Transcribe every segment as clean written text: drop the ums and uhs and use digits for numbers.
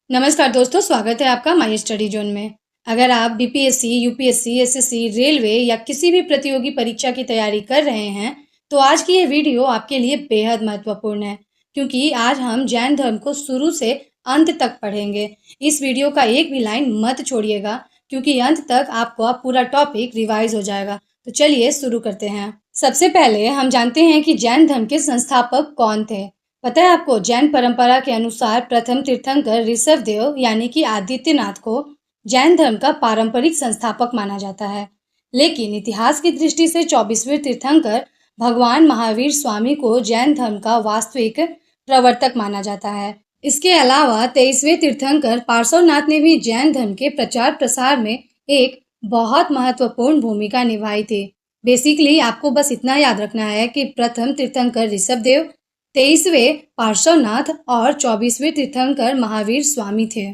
नमस्कार दोस्तों, स्वागत है आपका माय स्टडी जोन में। अगर आप बीपीएससी, यूपीएससी, एसएससी, रेलवे या किसी भी प्रतियोगी परीक्षा की तैयारी कर रहे हैं, तो आज की ये वीडियो आपके लिए बेहद महत्वपूर्ण है, क्योंकि आज हम जैन धर्म को शुरू से अंत तक पढ़ेंगे। इस वीडियो का एक भी लाइन मत छोड़िएगा, क्योंकि अंत तक आपको पूरा टॉपिक रिवाइज हो जाएगा। तो चलिए शुरू करते हैं। सबसे पहले हम जानते हैं कि जैन धर्म के संस्थापक कौन थे। पता है आपको, जैन परंपरा के अनुसार प्रथम तीर्थंकर ऋषभदेव यानी कि आदित्यनाथ को जैन धर्म का पारंपरिक संस्थापक माना जाता है। लेकिन इतिहास की दृष्टि से 24वें तीर्थंकर भगवान महावीर स्वामी को जैन धर्म का वास्तविक प्रवर्तक माना जाता है। इसके अलावा 23वें तीर्थंकर पार्श्वनाथ ने भी जैन धर्म के प्रचार प्रसार में एक बहुत महत्वपूर्ण भूमिका निभाई थी। बेसिकली आपको बस इतना याद रखना है कि प्रथम तीर्थंकर ऋषभदेव, 23वें पार्श्वनाथ और 24वें तीर्थंकर महावीर स्वामी थे।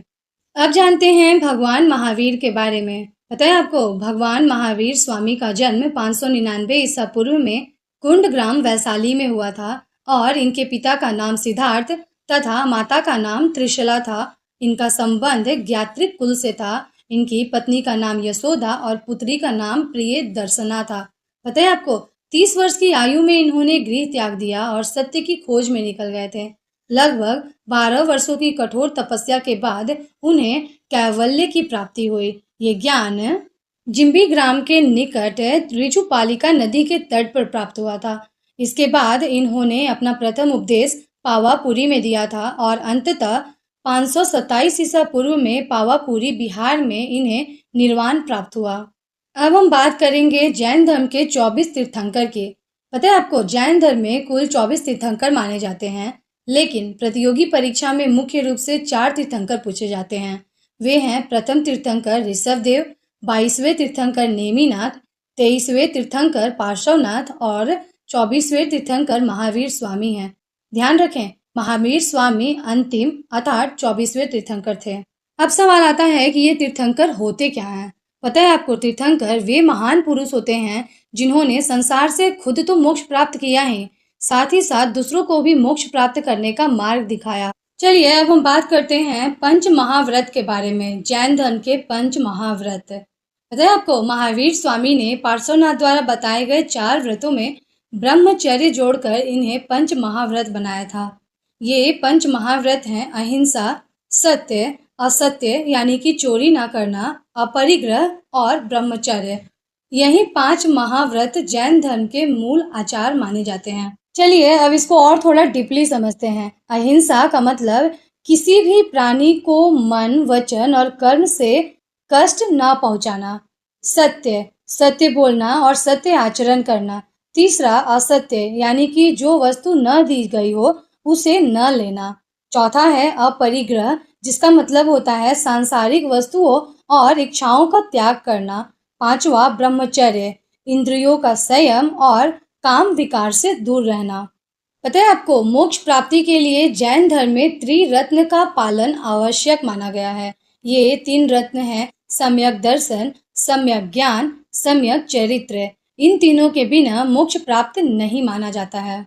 अब जानते हैं भगवान महावीर के बारे में। पता है आपको, भगवान महावीर स्वामी का जन्म 599 ईसा पूर्व में कुंडग्राम वैशाली में हुआ था और इनके पिता का नाम सिद्धार्थ तथा माता का नाम त्रिशला था। इनका संबंध ज्ञात्रिक कुल से था। इनकी पत्नी का नाम यशोदा और पुत्री का नाम प्रिय दर्शना था। पता है आपको, 30 वर्ष की आयु में इन्होंने गृह त्याग दिया और सत्य की खोज में निकल गए थे। लगभग 12 वर्षों की कठोर तपस्या के बाद उन्हें कैवल्य की प्राप्ति हुई। ये ज्ञान जिम्बी ग्राम के निकट ऋचुपालिका नदी के तट पर प्राप्त हुआ था। इसके बाद इन्होंने अपना प्रथम उपदेश पावापुरी में दिया था और अंततः 527 ईसा पूर्व में पावापुरी बिहार में इन्हें निर्वाण प्राप्त हुआ। अब हम बात करेंगे जैन धर्म के 24 तीर्थंकर की। पता है आपको, जैन धर्म में कुल 24 तीर्थंकर माने जाते हैं, लेकिन प्रतियोगी परीक्षा में मुख्य रूप से 4 तीर्थंकर पूछे जाते हैं। वे हैं प्रथम तीर्थंकर ऋषभदेव, 22वें तीर्थंकर नेमिनाथ, 23वें तीर्थंकर पार्श्वनाथ और 24वें तीर्थंकर महावीर स्वामी हैं। ध्यान रखें, महावीर स्वामी अंतिम अर्थात 24वें तीर्थंकर थे। अब सवाल आता है कि ये तीर्थंकर होते क्या हैं। पता है आपको, तीर्थंकर वे महान पुरुष होते हैं जिन्होंने संसार से खुद तो मोक्ष प्राप्त किया है, साथ ही साथ दूसरों को भी मोक्ष प्राप्त करने का मार्ग दिखाया। चलिए अब हम बात करते हैं पंच महाव्रत के बारे में। जैन धर्म के पंच महाव्रत। पता है आपको, महावीर स्वामी ने पार्श्वनाथ द्वारा बताए गए 4 व्रतों में ब्रह्मचर्य जोड़कर इन्हें पंच महाव्रत बनाया था। ये पंच महाव्रत हैं अहिंसा, सत्य, असत्य यानी कि चोरी ना करना, अपरिग्रह और ब्रह्मचर्य। यही 5 महाव्रत जैन धर्म के मूल आचार माने जाते हैं। चलिए अब इसको और थोड़ा डीपली समझते हैं। अहिंसा का मतलब किसी भी प्राणी को मन, वचन और कर्म से कष्ट न पहुंचाना। सत्य, सत्य बोलना और सत्य आचरण करना। तीसरा असत्य, यानी कि जो वस्तु न दी गई हो उसे न लेना। चौथा है अपरिग्रह, जिसका मतलब होता है सांसारिक वस्तुओं और इच्छाओं का त्याग करना। पांचवा ब्रह्मचर्य, इंद्रियों का संयम और काम विकार से दूर रहना। पता है आपको, मोक्ष प्राप्ति के लिए जैन धर्म में त्रिरत्न का पालन आवश्यक माना गया है। ये 3 रत्न हैं, सम्यक दर्शन, सम्यक ज्ञान, सम्यक चरित्र। इन तीनों के बिना मोक्ष प्राप्त नहीं माना जाता है।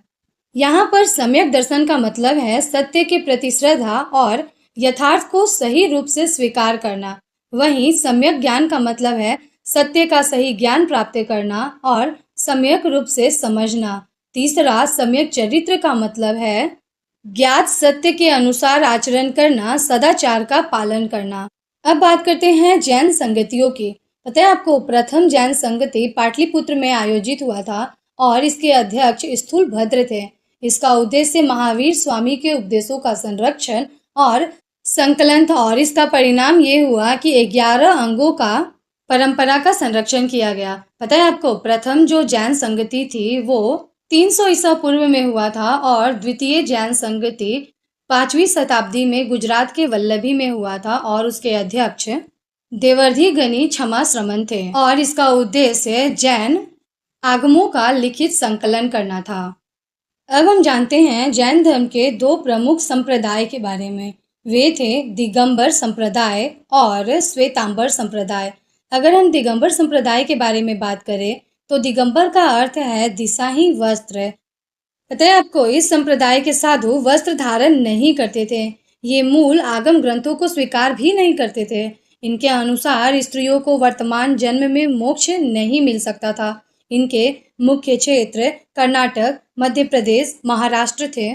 यहाँ पर सम्यक दर्शन का मतलब है सत्य के प्रति श्रद्धा और यथार्थ को सही रूप से स्वीकार करना। वहीं सम्यक ज्ञान का मतलब है सत्य का सही ज्ञान प्राप्त करना और सम्यक रूप से समझना। तीसरा सम्यक चरित्र का मतलब है ज्ञात सत्य के अनुसार आचरण करना, सदाचार का पालन करना। अब बात करते हैं जैन संगतियों की। पता है आपको, प्रथम जैन संगति पाटलिपुत्र में आयोजित हुआ था और इसके अध्यक्ष स्थूलभद्र थे। इसका उद्देश्य महावीर स्वामी के उपदेशों का संरक्षण और संकलन था और इसका परिणाम ये हुआ कि 11 अंगों का परंपरा का संरक्षण किया गया। पता है आपको, प्रथम जो जैन संगति थी वो 300 ईसा पूर्व में हुआ था और द्वितीय जैन संगति 5वीं शताब्दी में गुजरात के वल्लभी में हुआ था और उसके अध्यक्ष देवर्धि गनी क्षमा श्रमण थे और इसका उद्देश्य जैन आगमों का लिखित संकलन करना था। अब हम जानते हैं जैन धर्म के 2 प्रमुख संप्रदाय के बारे में। वे थे दिगंबर संप्रदाय और श्वेतांबर संप्रदाय। अगर हम दिगंबर संप्रदाय के बारे में बात करें तो दिगंबर का अर्थ है दिशाहीन वस्त्र। पता है आपको, इस संप्रदाय के साधु वस्त्र धारण नहीं करते थे। ये मूल आगम ग्रंथों को स्वीकार भी नहीं करते थे। इनके अनुसार स्त्रियों को वर्तमान जन्म में मोक्ष नहीं मिल सकता था। इनके मुख्य क्षेत्र कर्नाटक, मध्य प्रदेश, महाराष्ट्र थे।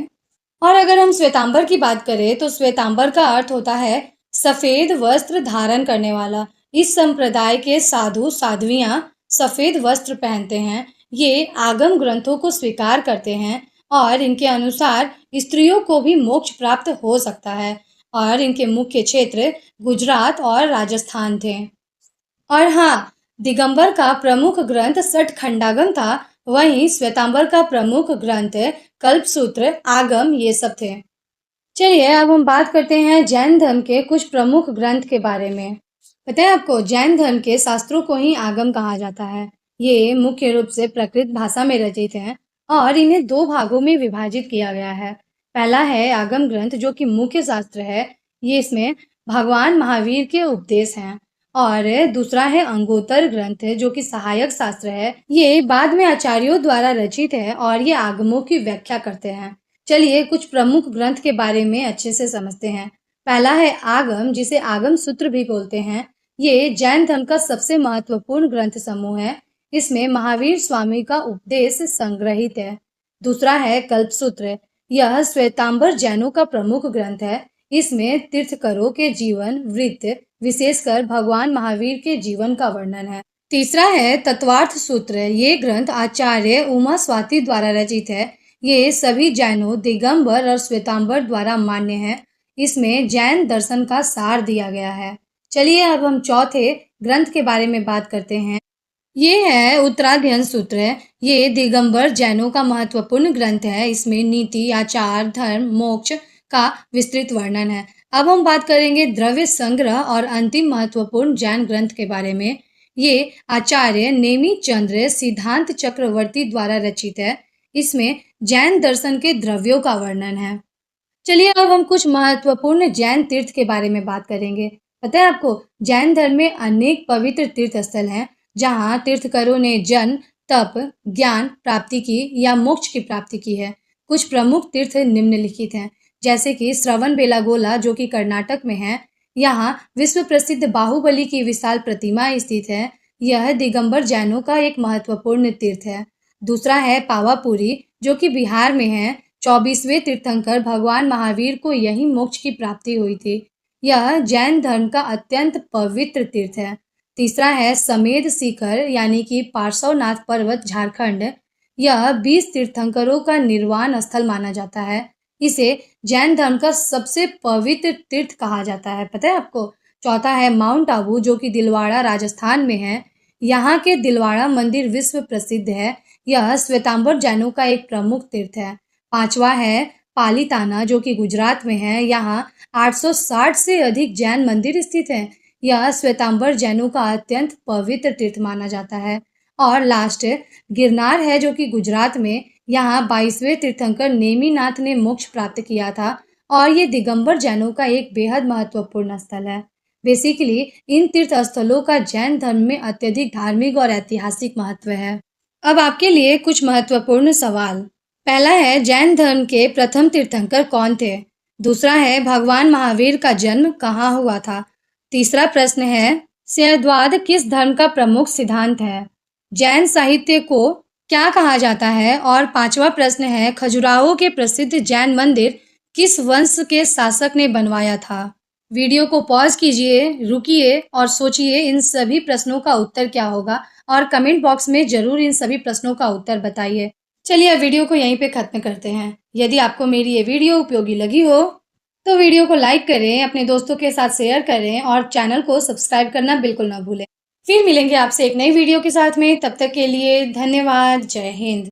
और अगर हम श्वेतांबर की बात करें तो श्वेतांबर का अर्थ होता है सफेद वस्त्र धारण करने वाला। इस संप्रदाय के साधु साध्वियां सफेद वस्त्र पहनते हैं। ये आगम ग्रंथों को स्वीकार करते हैं और इनके अनुसार स्त्रियों को भी मोक्ष प्राप्त हो सकता है। और इनके मुख्य क्षेत्र गुजरात और राजस्थान थे। और हाँ, दिगंबर का प्रमुख ग्रंथ सठखंडागम था। वहीं श्वेतांबर का प्रमुख ग्रंथ कल्पसूत्र, आगम ये सब थे। चलिए अब हम बात करते हैं जैन धर्म के कुछ प्रमुख ग्रंथ के बारे में। पता है आपको, जैन धर्म के शास्त्रों को ही आगम कहा जाता है। ये मुख्य रूप से प्राकृत भाषा में रचित हैं और इन्हें दो भागों में विभाजित किया गया है। पहला है आगम ग्रंथ जो कि मुख्य शास्त्र है। ये इसमें भगवान महावीर के उपदेश हैं। और दूसरा है अंगोत्तर ग्रंथ जो कि सहायक शास्त्र है। ये बाद में आचार्यों द्वारा रचित है और ये आगमों की व्याख्या करते हैं। चलिए कुछ प्रमुख ग्रंथ के बारे में अच्छे से समझते हैं। पहला है आगम, जिसे आगम सूत्र भी बोलते हैं। ये जैन धर्म का सबसे महत्वपूर्ण ग्रंथ समूह है। इसमें महावीर स्वामी का उपदेश संग्रहित है। दूसरा है कल्पसूत्र। यह श्वेतांबर जैनों का प्रमुख ग्रंथ है। इसमें तीर्थंकरों के जीवन वृत्त, विशेषकर भगवान महावीर के जीवन का वर्णन है। तीसरा है तत्वार्थ सूत्र। ये ग्रंथ आचार्य उमा स्वाति द्वारा रचित है। ये सभी जैनों, दिगंबर और श्वेतांबर द्वारा मान्य है। इसमें जैन दर्शन का सार दिया गया है। चलिए अब हम चौथे ग्रंथ के बारे में बात करते हैं। ये है उत्तराध्ययन सूत्र। ये दिगंबर जैनों का महत्वपूर्ण ग्रंथ है। इसमें नीति, आचार, धर्म, मोक्ष का विस्तृत वर्णन है। अब हम बात करेंगे द्रव्य संग्रह और अंतिम महत्वपूर्ण जैन ग्रंथ के बारे में। ये आचार्य नेमि चंद्र सिद्धांत चक्रवर्ती द्वारा रचित है। इसमें जैन दर्शन के द्रव्यों का वर्णन है। चलिए अब हम कुछ महत्वपूर्ण जैन तीर्थ के बारे में बात करेंगे। पता है आपको, जैन धर्म में अनेक पवित्र तीर्थ स्थल हैं जहाँ तीर्थंकरों ने जन्म, तप, ज्ञान प्राप्ति की या मोक्ष की प्राप्ति की है। कुछ प्रमुख तीर्थ निम्नलिखित हैं, जैसे कि श्रवण बेलागोला जो कि कर्नाटक में है। यहाँ विश्व प्रसिद्ध बाहुबली की विशाल प्रतिमा स्थित है। यह दिगंबर जैनों का एक महत्वपूर्ण तीर्थ है। दूसरा है पावापुरी जो कि बिहार में है। 24वें तीर्थंकर भगवान महावीर को यही मोक्ष की प्राप्ति हुई थी। यह जैन धर्म का अत्यंत पवित्र तीर्थ है। तीसरा है समेध शिखर यानी कि पार्श्वनाथ पर्वत, झारखंड। यह 20 तीर्थंकरों का निर्वाण स्थल माना जाता है। इसे जैन धर्म का सबसे पवित्र तीर्थ कहा जाता है। पता है आपको। चौथा है माउंट आबू जो कि दिलवाड़ा राजस्थान में है। यहाँ के दिलवाड़ा मंदिर विश्व प्रसिद्ध है। यह श्वेतांबर जैनों का एक प्रमुख तीर्थ है। पांचवा है पालीताना जो कि गुजरात में है। यहाँ 860 से अधिक जैन मंदिर स्थित हैं। यह श्वेतांबर जैनों का अत्यंत पवित्र तीर्थ माना जाता है। और लास्ट गिरनार है जो कि गुजरात में। यहाँ 22वें तीर्थंकर नेमिनाथ ने मोक्ष प्राप्त किया था और ये दिगंबर जैनों का एक बेहद महत्वपूर्ण स्थल है। बेसिकली इन तीर्थ स्थलों का जैन धर्म में अत्यधिक धार्मिक और ऐतिहासिक महत्व है। अब आपके लिए कुछ महत्वपूर्ण सवाल। पहला है जैन धर्म के प्रथम तीर्थंकर कौन थे? दूसरा है भगवान महावीर का जन्म कहाँ हुआ था? तीसरा प्रश्न है शयद्वाद किस धर्म का प्रमुख सिद्धांत है? जैन साहित्य को क्या कहा जाता है? और पांचवा प्रश्न है खजुराहो के प्रसिद्ध जैन मंदिर किस वंश के शासक ने बनवाया था? वीडियो को पॉज कीजिए, रुकिए और सोचिए इन सभी प्रश्नों का उत्तर क्या होगा और कमेंट बॉक्स में जरूर इन सभी प्रश्नों का उत्तर बताइए। चलिए अब वीडियो को यहीं पे खत्म करते हैं। यदि आपको मेरी ये वीडियो उपयोगी लगी हो तो वीडियो को लाइक करें, अपने दोस्तों के साथ शेयर करें और चैनल को सब्सक्राइब करना बिल्कुल ना भूलें। फिर मिलेंगे आपसे एक नई वीडियो के साथ में। तब तक के लिए धन्यवाद। जय हिंद।